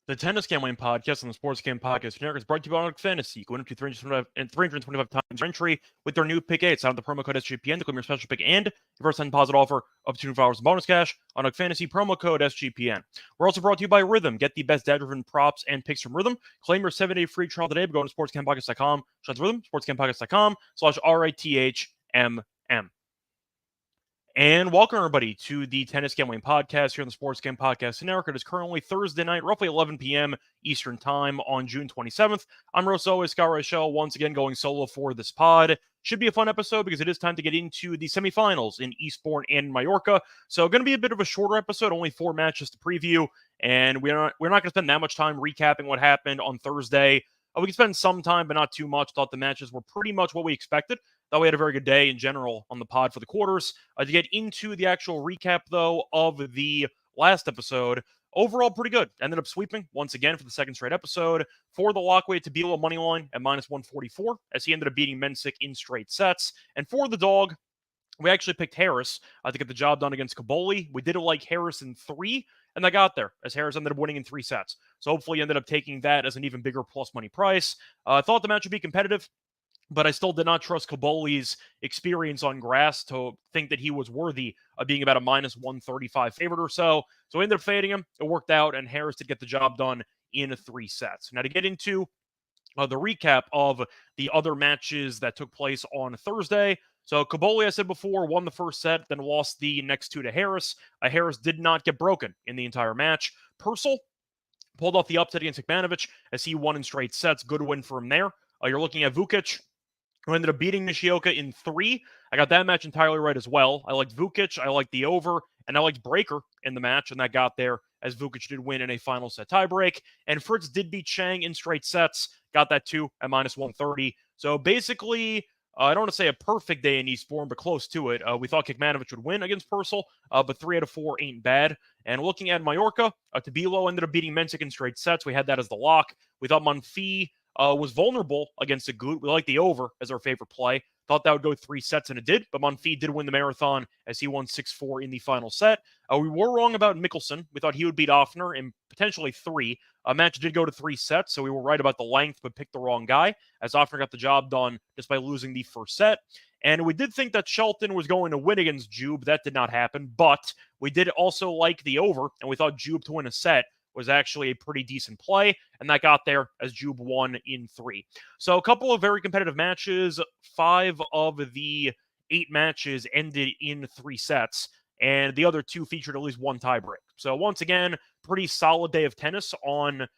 The Tennis Gambling Podcast on the Sports Game Podcast Network is brought to you by Mallorca Fantasy. Go into 325 times your entry with their new Pick 8. Sign up the promo code SGPN to claim your special pick and your first time deposit offer up to $2 in bonus cash on Mallorca Fantasy promo code SGPN. We're also brought to you by Rhythm. Get the best data-driven props and picks from Rhythm. Claim your 7-day free trial today by going to sportscampodcast.com/Rhythm, sportscampodcast.com/RITHMM. And welcome, everybody, to the Tennis Gambling Podcast here on the Sports Game Podcast Network. It is currently Thursday night, roughly 11 p.m. Eastern Time on June 27th. I'm Rosso, Scott Reichel, once again going solo for this pod. Should be a fun episode because it is time to get into the semifinals in Eastbourne and Mallorca. So going to be a bit of a shorter episode, only 4 matches to preview. And we're not going to spend that much time recapping what happened on Thursday. We can spend some time, but not too much. Thought the matches were pretty much what we expected. Thought we had a very good day in general on the pod for the quarters. To get into the actual recap, though, of the last episode, overall pretty good. Ended up sweeping once again for the second straight episode. For the lockway, Tabilo money line at -144, as he ended up beating Mensik in straight sets. And for the dog, we actually picked Harris to get the job done against Kaboli. We did like Harris in 3, and I got there, as Harris ended up winning in 3 sets. So hopefully ended up taking that as an even bigger plus money price. I thought the match would be competitive, but I still did not trust Kaboli's experience on grass to think that he was worthy of being about a -135 favorite or so. So I ended up fading him. It worked out, and Harris did get the job done in 3 sets. Now to get into the recap of the other matches that took place on Thursday. So Kaboli, I said before, won the first set, then lost the next 2 to Harris. Harris did not get broken in the entire match. Purcell pulled off the upset against Ikmanovic as he won in straight sets. Good win for him there. You're looking at Vukic, who ended up beating Nishioka in 3. I got that match entirely right as well. I liked Vukic, I liked the over, and I liked Breaker in the match, and that got there as Vukic did win in a final set tiebreak. And Fritz did beat Chang in straight sets, got that too at -130. So basically, I don't want to say a perfect day in Eastbourne, but close to it. We thought Kikmanovic would win against Purcell, but 3 out of 4 ain't bad. And looking at Mallorca, Tabilo ended up beating Mensik in straight sets. We had that as the lock. We thought Monfils was vulnerable against Agut. We like the over as our favorite play. Thought that would go 3 sets, and it did. But Monfils did win the marathon as he won 6-4 in the final set. We were wrong about Mikkelsen. We thought he would beat Offner in potentially 3. Match did go to 3 sets, so we were right about the length, but picked the wrong guy, as Offner got the job done despite losing the first set. And we did think that Shelton was going to win against Jube. That did not happen, but we did also like the over, and we thought Jube to win a set was actually a pretty decent play, and that got there as Jube won in 3. So a couple of very competitive matches. 5 of the 8 matches ended in 3 sets, and the other 2 featured at least 1 tiebreak. So once again, pretty solid day of tennis on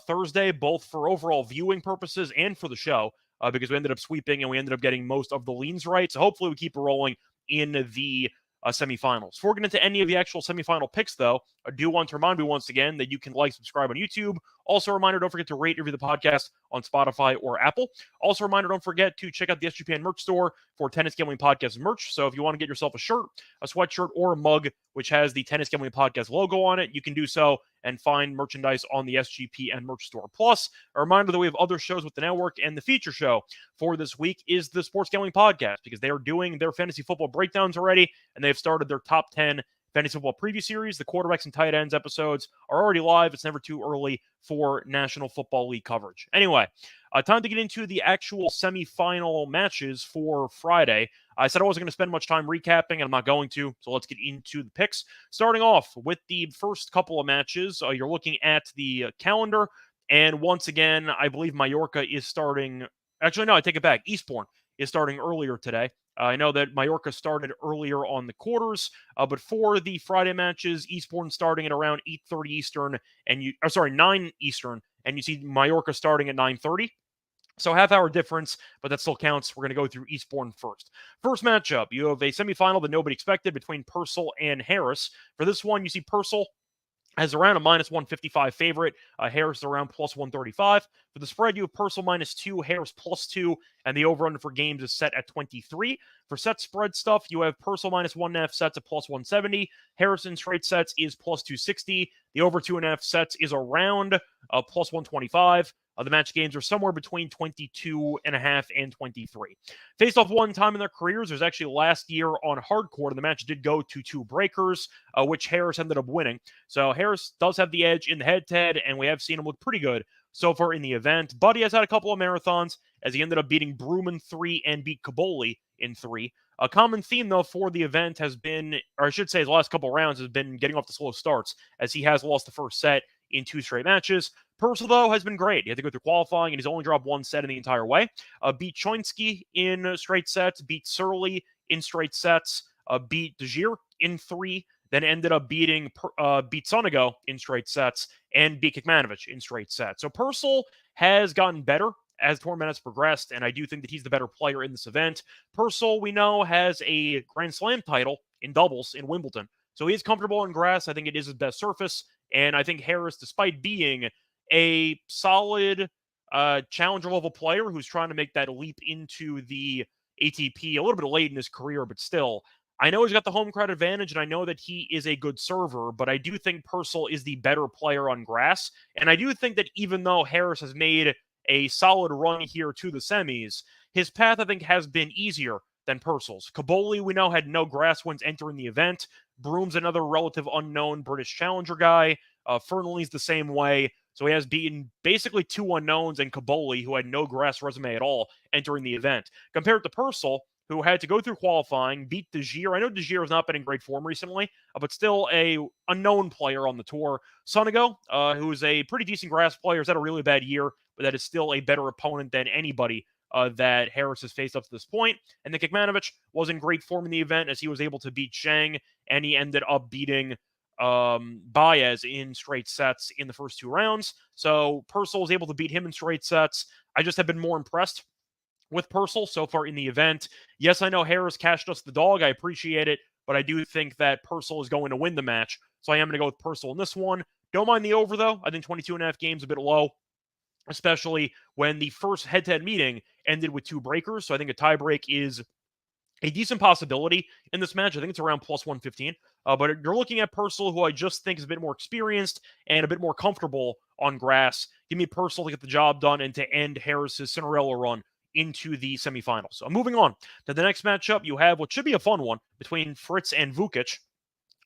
Thursday, both for overall viewing purposes and for the show, because we ended up sweeping and we ended up getting most of the leans right. So hopefully we keep it rolling in the semifinals. Before we get into any of the actual semifinal picks, though, I do want to remind you once again that you can subscribe on YouTube. Also, a reminder, don't forget to rate and review the podcast on Spotify or Apple. Also, a reminder, don't forget to check out the SGPN merch store for Tennis Gambling Podcast merch. So if you want to get yourself a shirt, a sweatshirt, or a mug which has the Tennis Gambling Podcast logo on it, you can do so and find merchandise on the SGPN merch store. Plus, a reminder that we have other shows with the network, and the feature show for this week is the Sports Gambling Podcast, because they are doing their fantasy football breakdowns already, and they've started their top 10 fantasy football preview series. The quarterbacks and tight ends episodes are already live. It's never too early for National Football League coverage. Anyway, time to get into the actual semifinal matches for Friday. I said I wasn't going to spend much time recapping, and I'm not going to, so let's get into the picks. Starting off with the first couple of matches, you're looking at the calendar, and once again, I believe Mallorca is starting. Actually, no, I take it back. Eastbourne is starting earlier today. I know that Mallorca started earlier on the quarters, but for the Friday matches, Eastbourne starting at around 8:30 Eastern, and 9 Eastern, and you see Mallorca starting at 9:30. So half-hour difference, but that still counts. We're going to go through Eastbourne first. First matchup, you have a semifinal that nobody expected between Purcell and Harris. For this one, you see Purcell as around a -155 favorite. Harris around +135. For the spread, you have Purcell -2, Harris +2, and the over-under for games is set at 23. For set spread stuff, you have Purcell -1.5 sets at +170. Harris in straight sets is +260. The over 2.5 sets is around +125. The match games are somewhere between 22.5 and 23. Faced off one time in their careers. There's actually last year on hard court, and the match did go to 2 breakers, which Harris ended up winning. So Harris does have the edge in the head-to-head, and we have seen him look pretty good so far in the event. But he has had a couple of marathons, as he ended up beating Broom in 3 and beat Caboli in 3. A common theme, though, for the event has been, or I should say his last couple rounds, has been getting off the slow starts, as he has lost the first set in 2 straight matches. Purcell, though, has been great. He had to go through qualifying, and he's only dropped 1 set in the entire way. Beat Choinsky in straight sets, beat Surly in straight sets, beat Degier in 3, then ended up beat Sonego in straight sets, and beat Kekmanovic in straight sets. So Purcell has gotten better as tournament has progressed, and I do think that he's the better player in this event. Purcell, we know, has a Grand Slam title in doubles in Wimbledon, so he is comfortable on grass. I think it is his best surface, and I think Harris, despite being a solid challenger level player who's trying to make that leap into the ATP a little bit late in his career, but still, I know he's got the home crowd advantage, and I know that he is a good server, but I do think Purcell is the better player on grass, and I do think that even though Harris has made a solid run here to the semis, his path, I think, has been easier than Purcell's. Caboli, we know, had no grass wins entering the event. Broom's another relative unknown British challenger guy. Fernley's the same way. So he has beaten basically 2 unknowns and Caboli, who had no grass resume at all entering the event. Compared to Purcell, who had to go through qualifying, beat Degier. I know Degier has not been in great form recently, but still a unknown player on the tour. Sonego, who's a pretty decent grass player, has had a really bad year, but that is still a better opponent than anybody that Harris has faced up to this point. And then Kekmanovic was in great form in the event, as he was able to beat Zhang, and he ended up beating Baez in straight sets in the first 2 rounds. So Purcell was able to beat him in straight sets. I just have been more impressed with Purcell so far in the event. Yes, I know Harris cashed us the dog. I appreciate it, but I do think that Purcell is going to win the match. So I am going to go with Purcell in this one. Don't mind the over, though. I think 22.5 games a bit low, especially when the first head-to-head meeting ended with 2 breakers. So I think a tiebreak is a decent possibility in this match. I think it's around plus 115. But you're looking at Purcell, who I just think is a bit more experienced and a bit more comfortable on grass. Give me Purcell to get the job done and to end Harris's Cinderella run into the semifinals. So moving on to the next matchup, you have what should be a fun one between Fritz and Vukic.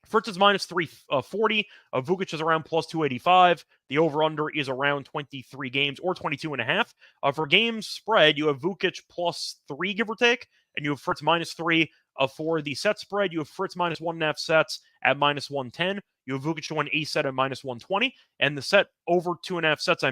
Fritz is minus 340. Vukic is around plus 285. The over-under is around 23 games or 22.5. For games spread, you have Vukic plus 3, give or take, and you have Fritz minus 3. For the set spread, you have Fritz minus 1.5 sets at minus 110. You have Vukic to win a set at minus 120. And the set over 2.5 sets,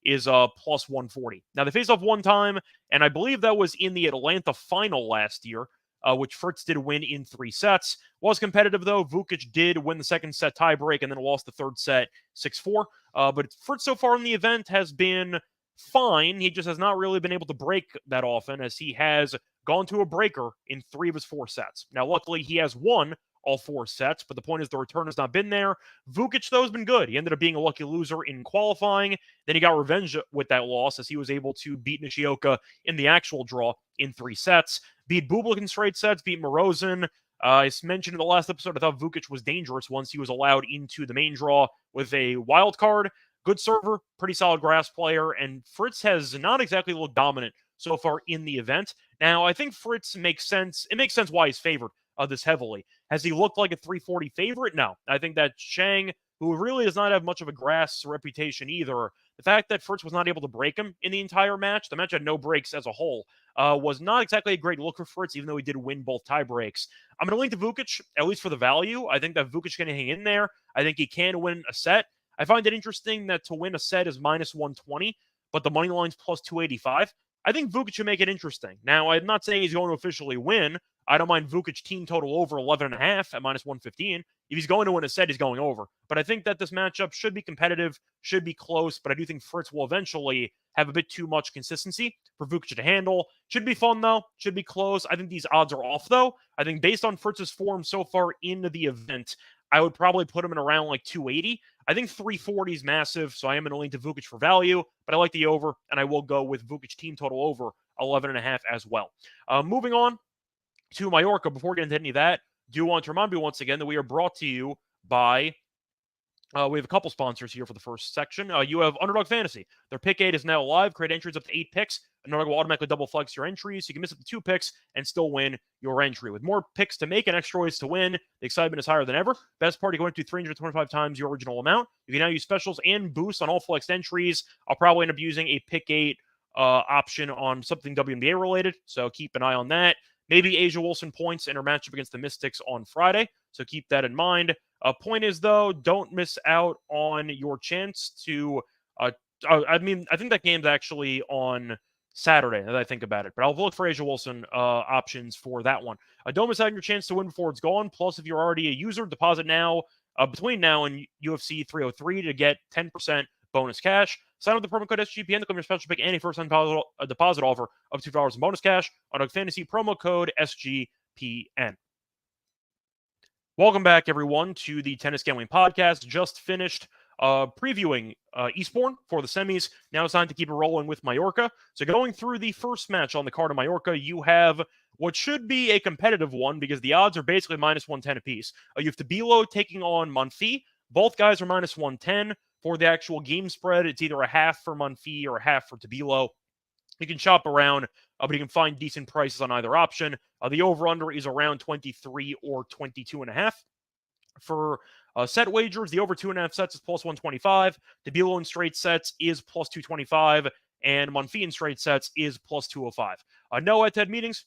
is plus 140. Now, they faced off one time, and I believe that was in the Atlanta final last year, which Fritz did win in 3 sets. Was competitive, though. Vukic did win the second set tiebreak and then lost the third set 6-4. But Fritz so far in the event has been fine. He just has not really been able to break that often, as he has gone to a breaker in 3 of his 4 sets. Now, luckily, he has won all 4 sets, but the point is the return has not been there. Vukic, though, has been good. He ended up being a lucky loser in qualifying. Then he got revenge with that loss, as he was able to beat Nishioka in the actual draw in 3 sets. Beat Bublik in straight sets, beat Morozin. I mentioned in the last episode, I thought Vukic was dangerous once he was allowed into the main draw with a wild card. Good server, pretty solid grass player, and Fritz has not exactly looked dominant so far in the event. Now, I think Fritz makes sense. It makes sense why he's favored this heavily. Has he looked like a 340 favorite? No. I think that Zhang, who really does not have much of a grass reputation either, the fact that Fritz was not able to break him in the entire match, the match had no breaks as a whole, was not exactly a great look for Fritz, even though he did win both tie breaks. I'm going to link to Vukic, at least for the value. I think that Vukic can hang in there. I think he can win a set. I find it interesting that to win a set is minus 120, but the money line's plus 285. I think Vukic should make it interesting. Now, I'm not saying he's going to officially win. I don't mind Vukic team total over 11.5 at minus 115. If he's going to win a set, he's going over. But I think that this matchup should be competitive, should be close, but I do think Fritz will eventually have a bit too much consistency for Vukic to handle. Should be fun, though. Should be close. I think these odds are off, though. I think based on Fritz's form so far in the event, I would probably put him in around like 280. I think 340 is massive, so I am going to lean to Vukic for value, but I like the over, and I will go with Vukic team total over 11.5 as well. Moving on to Mallorca, before we get into any of that, do want to remind you once again that we are brought to you by We have a couple sponsors here for the first section. You have Underdog Fantasy. Their pick 8 is now live. Create entries up to 8 picks. Underdog will automatically double flex your entries. You can miss up to 2 picks and still win your entry. With more picks to make and extra ways to win, the excitement is higher than ever. Best part, you go into 325 times your original amount. You can now use specials and boosts on all flexed entries. I'll probably end up using a pick 8 option on something WNBA related, so keep an eye on that. Maybe Asia Wilson points in her matchup against the Mystics on Friday, so keep that in mind. Point is, though, don't miss out on your chance to. I think that game's actually on Saturday, as I think about it. But I'll look for Asia Wilson options for that one. Don't miss out on your chance to win before it's gone. Plus, if you're already a user, deposit now between now and UFC 303 to get 10% bonus cash. Sign up with the promo code SGPN to claim your special pick and a first-time deposit offer of $2 in bonus cash on a fantasy promo code SGPN. Welcome back, everyone, to the Tennis Gambling Podcast. Just finished previewing Eastbourne for the semis. Now it's time to keep it rolling with Mallorca. So going through the first match on the card of Mallorca, you have what should be a competitive one because the odds are basically minus 110 apiece. You have Tabilo taking on Monfils. Both guys are minus 110. For the actual game spread, it's either a half for Monfils or a half for Tabilo. You can shop around, but you can find decent prices on either option. The over-under is around 23 or 22.5. For set wagers, the over 2.5 sets is plus 125. Tabilo in straight sets is plus 225. And Monfils in straight sets is plus 205. No head-to-head meetings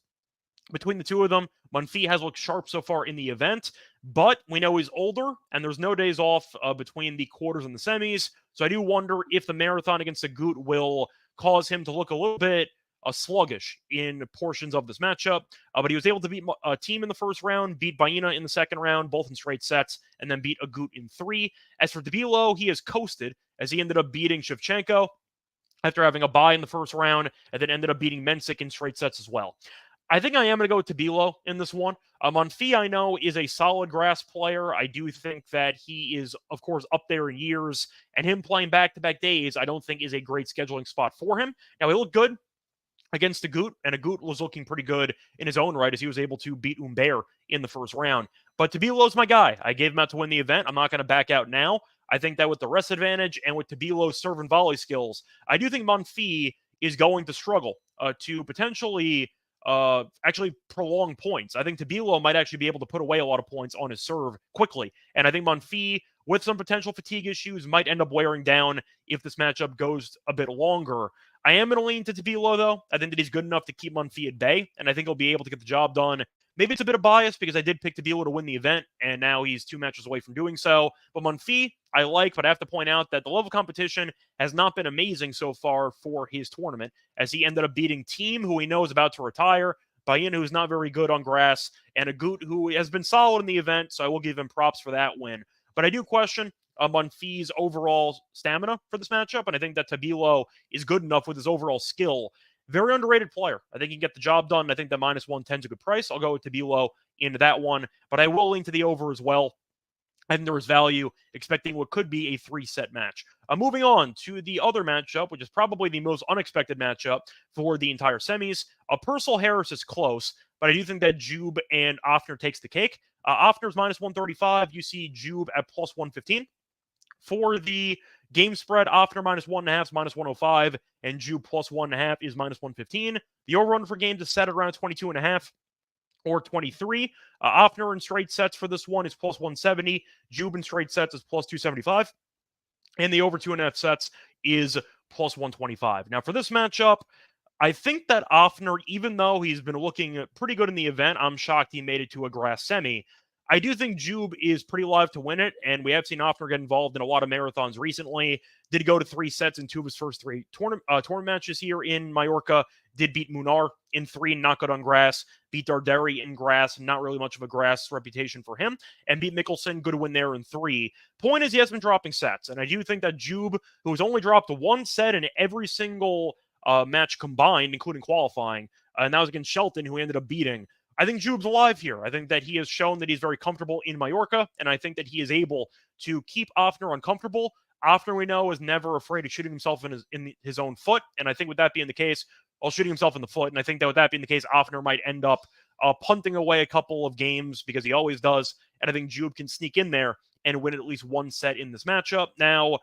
between the two of them. Monfils has looked sharp so far in the event, but we know he's older, and there's no days off between the quarters and the semis. So I do wonder if the marathon against Agut will cause him to look a little bit sluggish in portions of this matchup. But he was able to beat a team in the first round, beat Baena in the second round, both in straight sets, and then beat Agut in 3. As for Tabilo, he has coasted as he ended up beating Shevchenko after having a bye in the first round, and then ended up beating Mensik in straight sets as well. I think I am going to go with Tabilo in this one. Monfils, I know, is a solid grass player. I do think that he is, of course, up there in years, and him playing back-to-back days, I don't think is a great scheduling spot for him. Now, he looked good against Agut, and Agut was looking pretty good in his own right as he was able to beat Humbert in the first round. But Tabilo's my guy. I gave him out to win the event. I'm not going to back out now. I think that with the rest advantage and with Tabilo's serve and volley skills, I do think Monfils is going to struggle to potentially actually prolong points. I think Tabilo might actually be able to put away a lot of points on his serve quickly. And I think Monfils, with some potential fatigue issues, might end up wearing down if this matchup goes a bit longer. I am going to lean to Tabilo, though. I think that he's good enough to keep Monfils at bay, and I think he'll be able to get the job done. Maybe it's a bit of bias because I did pick Tabilo to win the event, and now he's 2 matches away from doing so. But Monfils, I like, but I have to point out that the level of competition has not been amazing so far for his tournament, as he ended up beating Team, who he knows about to retire, Baena, who's not very good on grass, and Agut, who has been solid in the event, so I will give him props for that win. But I do question Monfils' overall stamina for this matchup, and I think that Tabilo is good enough with his overall skill. Very underrated player. I think he can get the job done. I think that minus 110 is a good price. I'll go with Tabilo into that one, but I will lean to the over as well. I think there is value expecting what could be a 3-set match. Moving on to the other matchup, which is probably the most unexpected matchup for the entire semis. Purcell Harris is close, but I do think that Jube and Offner takes the cake. Offner's minus 135. You see Jube at plus 115. For the game spread, Offner minus 1.5 is minus 105, and Jube plus 1.5 is minus 115. The over-run for games is set at around 22.5. Or 23. Offner in straight sets for this one is plus 170. Jube in straight sets is plus 275. And the over 2.5 sets is plus 125. Now, for this matchup, I think that Offner, even though he's been looking pretty good in the event, I'm shocked he made it to a grass semi. I do think Jube is pretty live to win it, and we have seen Offner get involved in a lot of marathons recently. Did go to 3 sets in 2 of his first 3 tournament matches here in Mallorca. Did beat Munar in 3, not good on grass. Beat Darderi in grass, not really much of a grass reputation for him. And beat Mikkelsen, good win there in 3. Point is, he has been dropping sets, and I do think that Jube, who's only dropped 1 set in every single match combined, including qualifying, and that was against Shelton, who he ended up beating. I think Jube's alive here. I think that he has shown that he's very comfortable in Mallorca, and I think that he is able to keep Offner uncomfortable. Offner, we know, is never afraid of shooting himself in his own foot, and I think with that being the case, shooting himself in the foot, and I think that with that being the case, Offner might end up punting away a couple of games because he always does, and I think Jube can sneak in there and win at least one set in this matchup. Now,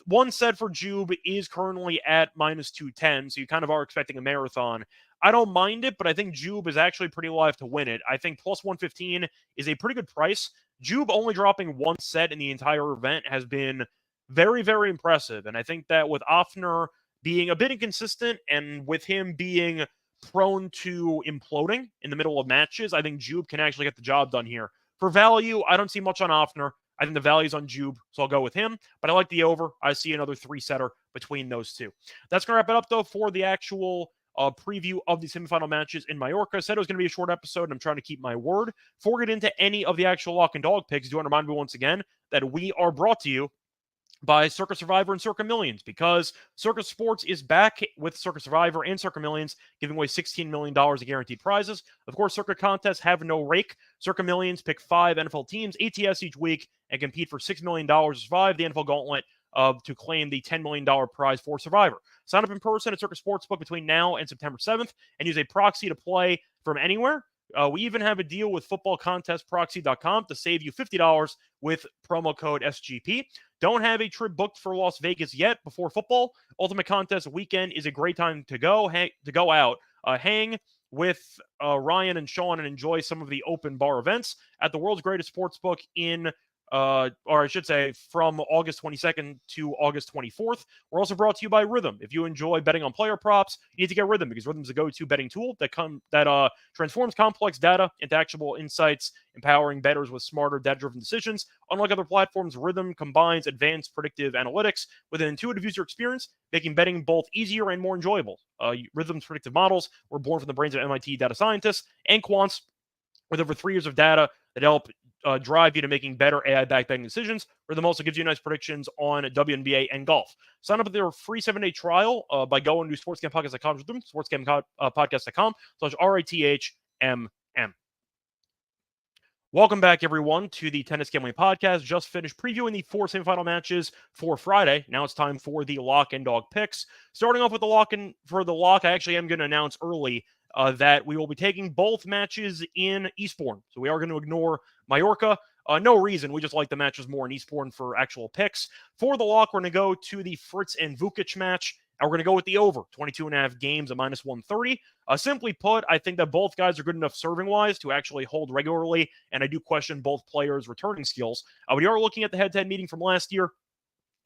one set for Jube is currently at minus 210, so you kind of are expecting a marathon. I don't mind it, but I think Jube is actually pretty live to win it. I think plus 115 is a pretty good price. Jube only dropping one set in the entire event has been very, very impressive. And I think that with Offner being a bit inconsistent and with him being prone to imploding in the middle of matches, I think Jube can actually get the job done here. For value, I don't see much on Offner. I think the value's on Jube, so I'll go with him. But I like the over. I see another three-setter between those two. That's going to wrap it up, though, for the actual preview of the semifinal matches in Mallorca. I said it was going to be a short episode, and I'm trying to keep my word. Before we get into any of the actual lock and dog picks, I do want to remind you once again that we are brought to you by Circa Survivor and Circa Millions, because Circa Sports is back with Circa Survivor and Circa Millions, giving away $16 million of guaranteed prizes. Of course, Circa contests have no rake. Circa Millions pick 5 NFL teams, ATS each week, and compete for $6 million to survive the NFL Gauntlet to claim the $10 million prize for Survivor. Sign up in person at Circa Sportsbook between now and September 7th and use a proxy to play from anywhere. We even have a deal with footballcontestproxy.com to save you $50 with promo code SGP. Don't have a trip booked for Las Vegas yet before football. Ultimate Contest weekend is a great time to go out, hang with Ryan and Sean and enjoy some of the open bar events at the world's greatest sportsbook in or I should say from August 22nd to August 24th. We're also brought to you by Rhythm. If you enjoy betting on player props, you need to get Rhythm, because Rhythm's a go-to betting tool that transforms complex data into actionable insights, empowering bettors with smarter, data-driven decisions. Unlike other platforms, Rhythm combines advanced predictive analytics with an intuitive user experience, making betting both easier and more enjoyable. Rhythm's predictive models were born from the brains of MIT data scientists and quants with over 3 years of data that help drive you to making better AI-backed betting decisions. Rhythm also gives you nice predictions on WNBA and golf. Sign up with their free 7-day trial by going to sportsgamepodcast.com with them, sportsgamepodcast.com/RITHMM. Welcome back, everyone, to the Tennis Gambling Podcast. Just finished previewing the 4 semifinal matches for Friday. Now it's time for the lock and dog picks. Starting off with the lock, I actually am going to announce early that we will be taking both matches in Eastbourne. So we are going to ignore Mallorca. No reason. We just like the matches more in Eastbourne for actual picks. For the lock, we're going to go to the Fritz and Vukic match. And we're going to go with the over, 22.5 games at minus 130. Simply put, I think that both guys are good enough serving-wise to actually hold regularly, and I do question both players' returning skills. We are looking at the head-to-head meeting from last year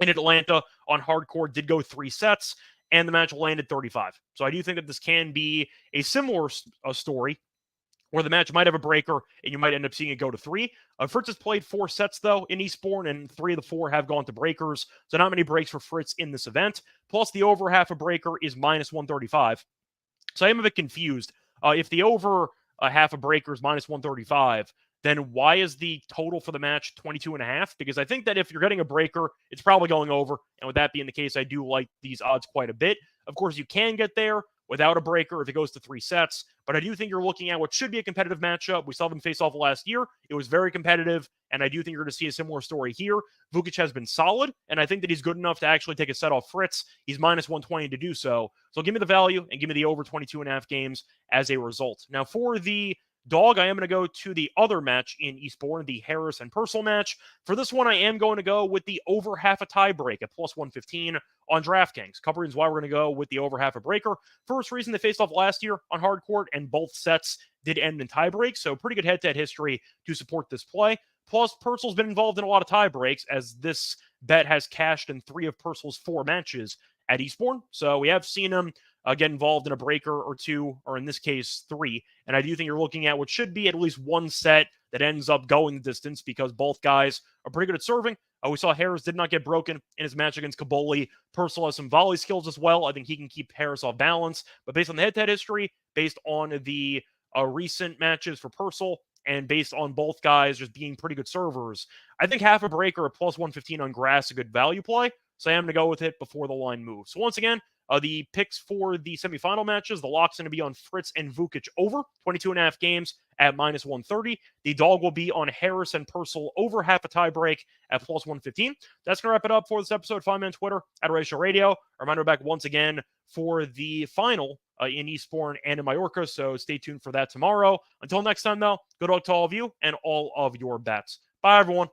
in Atlanta on hardcourt, did go 3 sets, and the match landed 35. So I do think that this can be a similar story where the match might have a breaker and you might end up seeing it go to 3. Fritz has played 4 sets, though, in Eastbourne, and 3 of the 4 have gone to breakers. So not many breaks for Fritz in this event. Plus, the over half a breaker is minus 135. So I am a bit confused. If the over half a breaker is minus 135, then why is the total for the match 22.5? Because I think that if you're getting a breaker, it's probably going over. And with that being the case, I do like these odds quite a bit. Of course, you can get there without a breaker if it goes to 3 sets. But I do think you're looking at what should be a competitive matchup. We saw them face off last year. It was very competitive, and I do think you're going to see a similar story here. Vukic has been solid, and I think that he's good enough to actually take a set off Fritz. He's minus 120 to do so. So give me the value and give me the over 22.5 games as a result. Now, for the dog, I am going to go to the other match in Eastbourne, the Harris and Purcell match. For this one, I am going to go with the over half a tie break at plus 115 on DraftKings. Couple reasons why we're going to go with the over half a breaker. First reason, they faced off last year on hardcourt, and both sets did end in tie breaks, so pretty good head-to-head history to support this play. Plus, Purcell's been involved in a lot of tie breaks, as this bet has cashed in 3 of Purcell's 4 matches at Eastbourne. So we have seen him get involved in a breaker or 2, or in this case, 3. And I do think you're looking at what should be at least one set that ends up going the distance, because both guys are pretty good at serving. We saw Harris did not get broken in his match against Kaboli. Purcell has some volley skills as well. I think he can keep Harris off balance. But based on the head-to-head history, based on the recent matches for Purcell, and based on both guys just being pretty good servers, I think half a breaker at plus 115 on grass is a good value play. So I am going to go with it before the line moves. So once again, the picks for the semifinal matches, the lock's going to be on Fritz and Vukic over 22.5 games at minus 130. The dog will be on Harris and Purcell over half a tie break at plus 115. That's going to wrap it up for this episode. Find me on Twitter at Reichel Radio. A reminder back once again for the final in Eastbourne and in Mallorca. So stay tuned for that tomorrow. Until next time, though, good luck to all of you and all of your bets. Bye, everyone.